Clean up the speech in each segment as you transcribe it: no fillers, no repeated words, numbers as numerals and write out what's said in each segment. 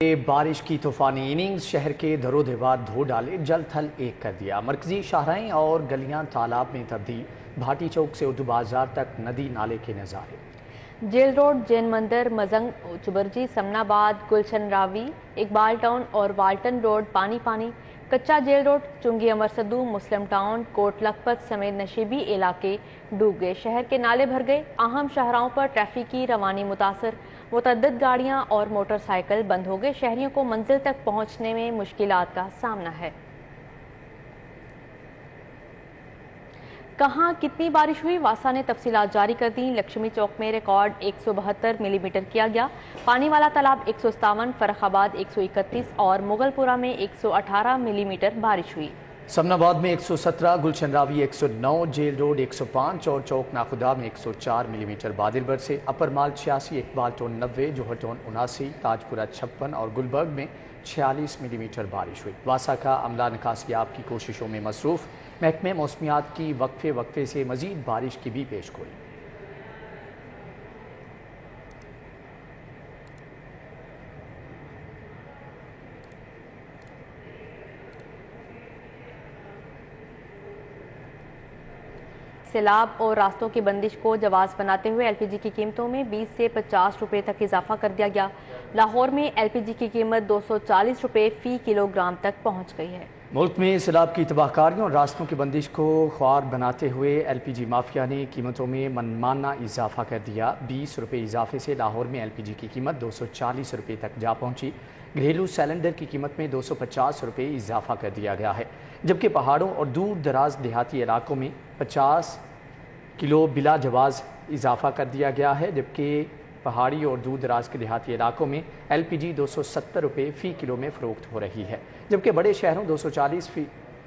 بارش کی طوفانی اننگز شہر کے در و دیوار دھو ڈالے، جل تھل ایک کر دیا۔ مرکزی شاہراہیں اور گلیاں تالاب میں تبدیل، بھاٹی چوک سے اردو بازار تک ندی نالے کے نظارے۔ جیل روڈ، جین مندر، مزنگ، چبرجی، سمن آباد، گلشن راوی، اقبال ٹاؤن اور والٹن روڈ پانی۔ کچا جیل روڈ، چنگی امر سدو، مسلم ٹاؤن، کوٹ لکھپت سمیت نشیبی علاقے ڈوب گئے۔ شہر کے نالے بھر گئے۔ اہم شاہراہوں پر ٹریفک کی روانی متاثر، متعدد گاڑیاں اور موٹر سائیکل بند ہو گئے۔ شہریوں کو منزل تک پہنچنے میں مشکلات کا سامنا ہے۔ کہاں کتنی بارش ہوئی، واسا نے تفصیلات جاری کر دیں۔ لکشمی چوک میں ریکارڈ 172 ملی میٹر کیا گیا، پانی والا تالاب 157، فرخ آباد 131 اور مغل پورہ میں 118 ملی میٹر بارش ہوئی۔ سمن آباد میں 117، گلشن راوی 109، جیل روڈ 105 اور چوک ناخدا میں 104 ملی میٹر بادل برسے۔ اپر مال 86، اقبال ٹون 90، جوہر ٹون 79، تاج پورہ 56 اور گلبرگ میں 46 ملی میٹر بارش ہوئی۔ واسا کا عملہ نکاسیاب کی کوششوں میں مصروف، محکمہ موسمیات کی وقفے سے مزید بارش کی بھی پیش گوئی۔ سیلاب اور راستوں کی بندش کو جواز بناتے ہوئے ایل پی جی کی قیمتوں میں 20 سے 50 روپے تک اضافہ کر دیا گیا۔ لاہور میں ایل پی جی کی قیمت 240 روپے فی کلو گرام تک پہنچ گئی ہے۔ ملک میں سیلاب کی تباہ کاریوں اور راستوں کی بندش کو خوار بناتے ہوئے ایل پی جی مافیا نے قیمتوں میں منمانہ اضافہ کر دیا۔ 20 روپے اضافے سے لاہور میں ایل پی جی کی قیمت 240 روپے تک جا پہنچی۔ گھریلو سلنڈر کی قیمت میں 250 روپے اضافہ کر دیا گیا ہے، جبکہ پہاڑوں اور دور دراز دیہاتی علاقوں میں 50 کلو بلا جواز اضافہ کر دیا گیا ہے، جبکہ پہاڑی اور دور دراز کے دیہاتی علاقوں میں ایل پی جی 270 روپے فی کلو میں فروخت ہو رہی ہے، جبکہ بڑے شہروں 240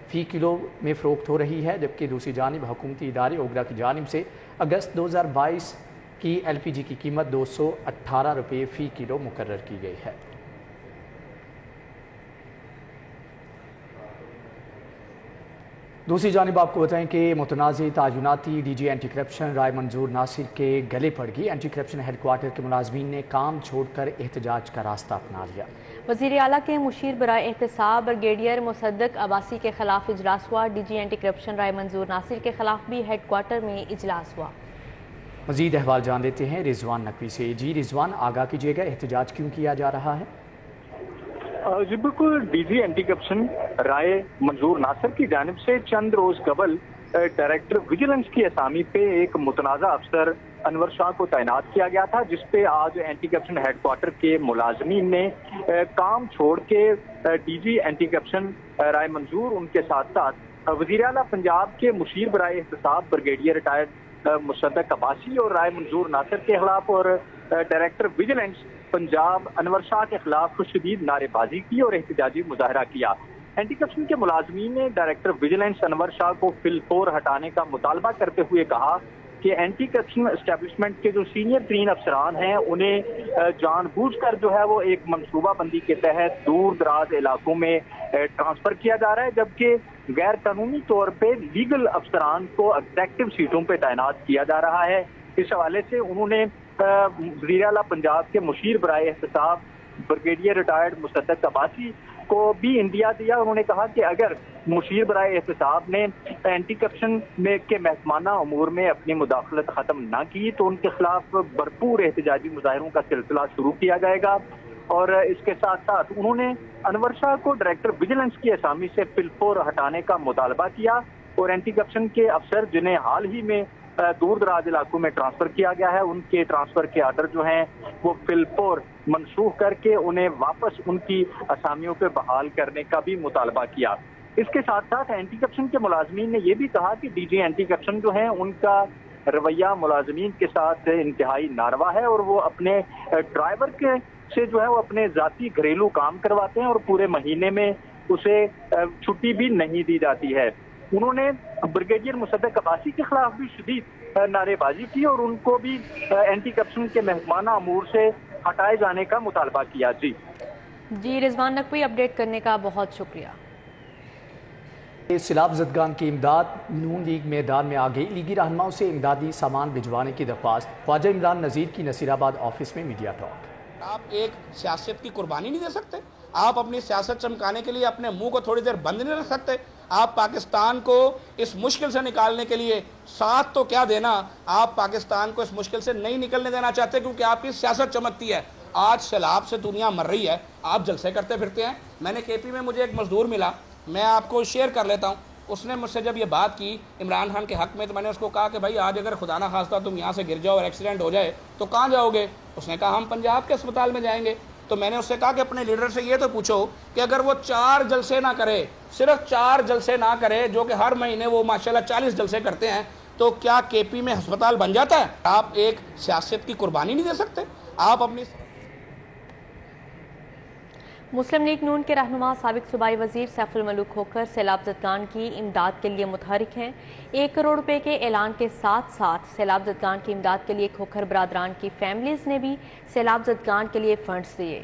فی کلو میں فروخت ہو رہی ہے۔ جبکہ دوسری جانب حکومتی ادارے اوگرا کی جانب سے اگست 2022 کی ایل پی جی کی قیمت 218 روپے فی کلو مقرر کی گئی ہے۔ دوسری جانب آپ کو بتائیں کہ متنازع تعیناتی ڈی جی اینٹی کرپشن رائے منظور ناصر کے گلے پڑ گئی۔ اینٹی کرپشن ہیڈ کوارٹر کے ملازمین نے کام چھوڑ کر احتجاج کا راستہ اپنا لیا۔ وزیر اعلیٰ کے مشیر برائے احتساب بریگیڈیئر مصدق عباسی کے خلاف اجلاس ہوا۔ ڈی جی اینٹی کرپشن رائے منظور ناصر کے خلاف بھی ہیڈ کوارٹر میں اجلاس ہوا۔ مزید احوال جان لیتے ہیں رضوان نقوی سے۔ جی رضوان، آگاہ کیجیے گا، احتجاج کیوں کیا جا رہا ہے؟ جی بالکل، ڈی جی اینٹی کرپشن رائے منظور ناصر کی جانب سے چند روز قبل ڈائریکٹر ویجیلنس کی اسامی پہ ایک متنازع افسر انور شاہ کو تعینات کیا گیا تھا، جس پہ آج اینٹی کرپشن ہیڈ کوارٹر کے ملازمین نے کام چھوڑ کے ڈی جی اینٹی کرپشن رائے منظور ان کے ساتھ ساتھ وزیر اعلیٰ پنجاب کے مشیر برائے احتساب بریگیڈیئر ریٹائرڈ مصدق عباسی اور رائے منظور ناصر کے خلاف اور ڈائریکٹر ویجیلنس پنجاب انور شاہ کے خلاف شدید نعرے بازی کی اور احتجاجی مظاہرہ کیا۔ اینٹی کرپشن کے ملازمین نے ڈائریکٹر ویجیلنس انور شاہ کو فی الفور ہٹانے کا مطالبہ کرتے ہوئے کہا کہ اینٹی کرپشن اسٹیبلشمنٹ کے جو سینئر ترین افسران ہیں انہیں جان بوجھ کر جو ہے وہ ایک منصوبہ بندی کے تحت دور دراز علاقوں میں ٹرانسفر کیا جا رہا ہے، جبکہ غیر قانونی طور پہ لیگل افسران کو ایگزیکٹو سیٹوں پہ تعینات کیا جا رہا ہے۔ اس حوالے سے انہوں نے وزیر اعلیٰ پنجاب کے مشیر برائے احتساب بریگیڈیئر ریٹائرڈ مصدق عباسی کو بھی اندیا دیا۔ انہوں نے کہا کہ اگر مشیر برائے احتساب نے اینٹی کرپشن کے محکمانہ امور میں اپنی مداخلت ختم نہ کی تو ان کے خلاف بھرپور احتجاجی مظاہروں کا سلسلہ شروع کیا جائے گا۔ اور اس کے ساتھ ساتھ انہوں نے انور شاہ کو ڈائریکٹر ویجیلنس کی اسامی سے فی الفور ہٹانے کا مطالبہ کیا اور اینٹی کرپشن کے افسر جنہیں حال ہی میں دور دراز علاقوں میں ٹرانسفر کیا گیا ہے ان کے ٹرانسفر کے آرڈر جو ہیں وہ فی الفور منسوخ کر کے انہیں واپس ان کی اسامیوں پہ بحال کرنے کا بھی مطالبہ کیا۔ اس کے ساتھ ساتھ اینٹی کرپشن کے ملازمین نے یہ بھی کہا کہ ڈی جی اینٹی کرپشن جو ہیں ان کا رویہ ملازمین کے ساتھ انتہائی ناروا ہے اور وہ اپنے ڈرائیور کے سے جو ہے وہ اپنے ذاتی گھریلو کام کرواتے ہیں اور پورے مہینے میں اسے چھٹی بھی نہیں دی جاتی ہے۔ انہوں نے بریگیڈیئر مصدق عباسی کے خلاف بھی شدید نعرے بازی کی اور ان کو بھی اینٹی کرپشن کے محکمانہ امور سے ہٹائے جانے کا مطالبہ کیا۔ جی رضوان نقوی، اپڈیٹ کرنے کا بہت شکریہ۔ سیلاب زدگان کی امداد، نون لیگ میدان میں آ گئی۔ لیگی رہنماؤں سے امدادی سامان بھجوانے کی درخواست۔ خواجہ عمران نذیر کی نصیر آباد آفس میں میڈیا ٹاک۔ آپ ایک سیاست کی قربانی نہیں دے سکتے؟ آپ اپنی سیاست چمکانے کے لیے اپنے منہ کو تھوڑی دیر بند نہیں رکھ سکتے؟ آپ پاکستان کو اس مشکل سے نکالنے کے لیے ساتھ تو کیا دینا، آپ پاکستان کو اس مشکل سے نہیں نکلنے دینا چاہتے کیونکہ آپ کی سیاست چمکتی ہے۔ آج سیلاب سے دنیا مر رہی ہے، آپ جلسے کرتے پھرتے ہیں۔ میں نے کے پی میں مجھے ایک مزدور ملا، میں آپ کو شیئر کر لیتا ہوں۔ اس نے مجھ سے جب یہ بات کی عمران خان کے حق میں تو میں نے اس کو کہا کہ بھائی آج اگر خدا نہ خواستہ تم یہاں سے گر جاؤ اور ایکسیڈنٹ ہو جائے تو کہاں جاؤ گے؟ اس نے کہا ہم پنجاب کے اسپتال میں جائیں گے۔ تو میں نے اس سے کہا کہ اپنے لیڈر سے یہ تو پوچھو کہ اگر وہ 4 جلسے نہ کرے، صرف 4 جلسے نہ کرے، جو کہ ہر مہینے وہ ماشاءاللہ 40 جلسے کرتے ہیں، تو کیا کے پی میں ہسپتال بن جاتا ہے؟ آپ ایک سیاست کی قربانی نہیں دے سکتے؟ آپ اپنی مسلم لیگ نون کے رہنما سابق صوبائی وزیر سیف الملوک کھوکھر سیلاب زدگان کی امداد کے لیے متحرک ہیں۔ 1 کروڑ روپے کے اعلان کے ساتھ ساتھ سیلاب زدگان کی امداد کے لیے کھوکھر برادران کی فیملیز نے بھی سیلاب زدگان کے لیے فنڈز دیے۔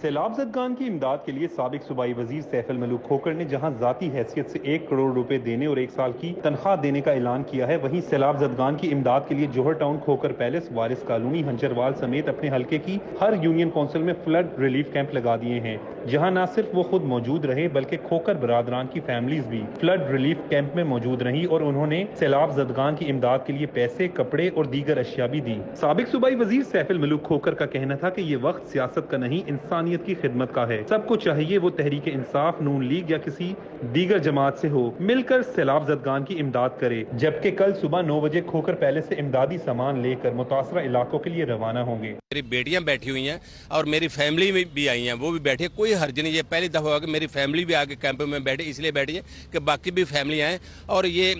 سیلاب زدگان کی امداد کے لیے سابق صوبائی وزیر سیف الملوک کھوکھر نے جہاں ذاتی حیثیت سے 1 کروڑ روپے دینے اور 1 سال کی تنخواہ دینے کا اعلان کیا ہے، وہیں سیلاب زدگان کی امداد کے لیے جوہر ٹاؤن کھوکھر پیلس، وارث کالونی، ہنچروال سمیت اپنے حلقے کی ہر یونین کونسل میں فلڈ ریلیف کیمپ لگا دیے ہیں، جہاں نہ صرف وہ خود موجود رہے بلکہ کھوکھر برادران کی فیملیز بھی فلڈ ریلیف کیمپ میں موجود رہیں اور انہوں نے سیلاب زدگان کی امداد کے لیے پیسے، کپڑے اور دیگر اشیاء بھی دی۔ سابق صوبائی وزیر سیف الملوک کھوکھر کا کہنا تھا کہ یہ وقت سیاست کا نہیں، انسانیت کی خدمت کا ہے۔ سب کو چاہیے وہ تحریک انصاف، نون لیگ یا کسی دیگر جماعت سے ہو، مل کر سیلاب زدگان کی امداد کرے، جبکہ کل صبح 9 بجے کھوکھر پیلس سے امدادی سامان لے کر متاثرہ علاقوں کے لیے روانہ ہوں گے۔ میری بیٹیاں بیٹھی ہوئی ہیں اور میری فیملی بھی آئی ہیں، وہ بھی بیٹھی ہے، کوئی حرج نہیں۔ یہ پہلی دفعہ ہوا کہ میری فیملی بھی آگے کیمپ میں بیٹھی، اس لیے بیٹھی ہے کہ باقی بھی فیملی آئیں، اور یہ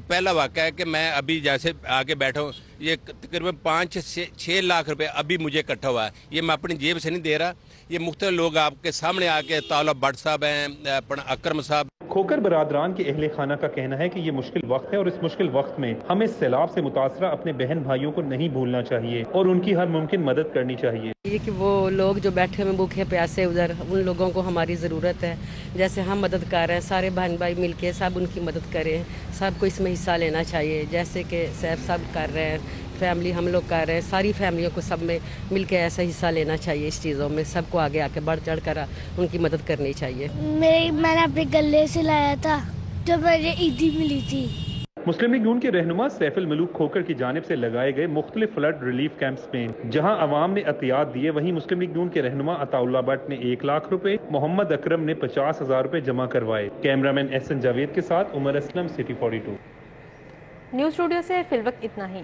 پہلا واقعہ ہے کہ میں ابھی جیسے آگے بیٹھا ہوں، یہ تقریباً 5 سے 6 لاکھ روپے ابھی مجھے اکٹھا ہوا ہے۔ یہ میں اپنی جیب سے نہیں دے رہا، یہ مختلف لوگ آپ کے سامنے آ کے طالب بٹ صاحب ہیں، اپنا اکرم صاحب۔ کھوکھر برادران کے اہل خانہ کا کہنا ہے کہ یہ مشکل وقت ہے اور اس مشکل وقت میں ہمیں سیلاب سے متاثرہ اپنے بہن بھائیوں کو نہیں بھولنا چاہیے اور ان کی ہر ممکن مدد کرنی چاہیے۔ یہ کہ وہ لوگ جو بیٹھے ہوئے بھوکے پیاسے ادھر، ان لوگوں کو ہماری ضرورت ہے، جیسے ہم مدد کر رہے ہیں، سارے بہن بھائی مل کے سب ان کی مدد کریں، سب کو اس میں حصہ لینا چاہیے، جیسے کہ سیف صاحب کر رہے ہیں، فیملی ہم لوگ کر رہے ہیں، ساری فیملیوں کو سب میں مل کے ایسا حصہ لینا چاہیے اس چیزوں میں، سب کو آگے آ کے بڑھ چڑھ کر ان کی مدد کرنی چاہیے۔ میں نے اپنے گلے سے لایا تھا جب مجھے عیدی ملی تھی۔ مسلم لیگ نون کے رہنما سیف الملوک کھوکھر کی جانب سے لگائے گئے مختلف فلڈ ریلیف کیمپس میں جہاں عوام نے عطیات دیے، وہیں مسلم لیگ نون کے رہنما عطا اللہ بٹ نے 1 لاکھ روپے، محمد اکرم نے 50,000 روپے جمع کروائے۔ کیمرامین احسن جاوید کے ساتھ عمر اسلم، سٹی 42۔ نیوز اسٹوڈیو سے فی الوقت اتنا ہی۔